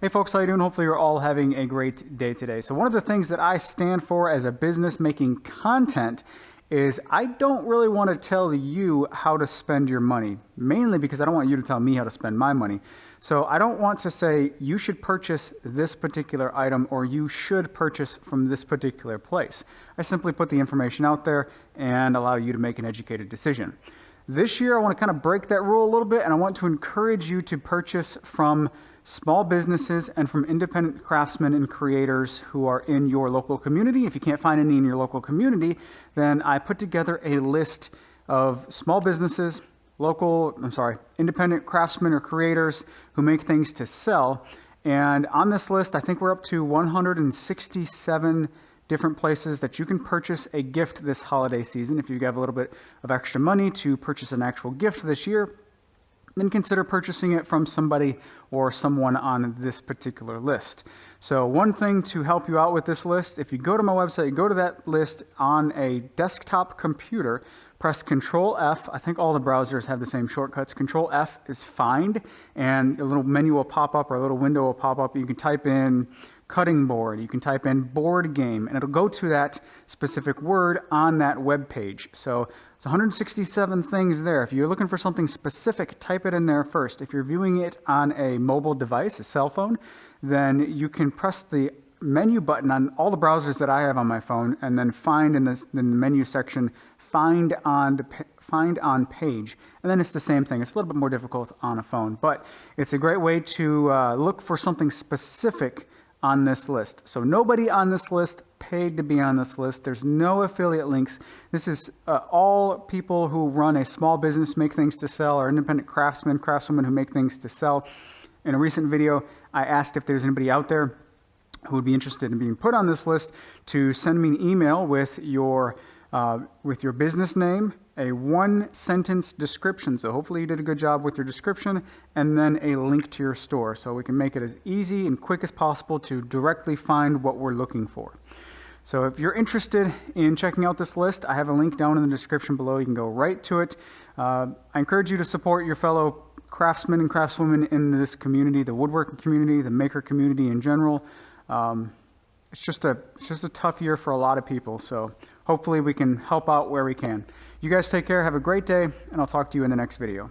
Hey folks, how you doing? Hopefully you're all having a great day today. So one of the things that I stand for as a business making content is I don't really want to tell you how to spend your money, mainly because I don't want you to tell me how to spend my money. So I don't want to say you should purchase this particular item or you should purchase from this particular place. I simply put the information out there and allow you to make an educated decision. This year I want to kind of break that rule a little bit, and I want to encourage you to purchase from small businesses and from independent craftsmen and creators who are in your local community. If you can't find any in your local community, then I put together a list of small businesses, independent craftsmen or creators who make things to sell. And on this list, I think we're up to 167 different places that you can purchase a gift this holiday season. If you have a little bit of extra money to purchase an actual gift this year, then consider purchasing it from somebody or someone on this particular list. So one thing to help you out with this list, if you go to my website, go to that list on a desktop computer, press Control F. I think all the browsers have the same shortcuts. Control F is find, and a little menu will pop up or a little window will pop up. You can type in cutting board, you can type in board game, and it'll go to that specific word on that web page. So it's 167 things there. If you're looking for something specific, type it in there first. If you're viewing it on a mobile device, a cell phone, then you can press the menu button on all the browsers that I have on my phone, and then find in the menu section, find on page, and then it's the same thing. It's a little bit more difficult on a phone, but it's a great way to look for something specific on this list. So nobody on this list paid to be on this list. There's no affiliate links. This is all people who run a small business, make things to sell, or independent craftswomen who make things to sell. In a recent video, I asked if there's anybody out there who would be interested in being put on this list to send me an email with your business name, a one-sentence description. So hopefully you did a good job with your description, and then a link to your store. So we can make it as easy and quick as possible to directly find what we're looking for. So if you're interested in checking out this list, I have a link down in the description below. You can go right to it. I encourage you to support your fellow craftsmen and craftswomen in this community, the woodworking community, the maker community in general. It's just a tough year for a lot of people, so hopefully we can help out where we can. You guys take care, have a great day, and I'll talk to you in the next video.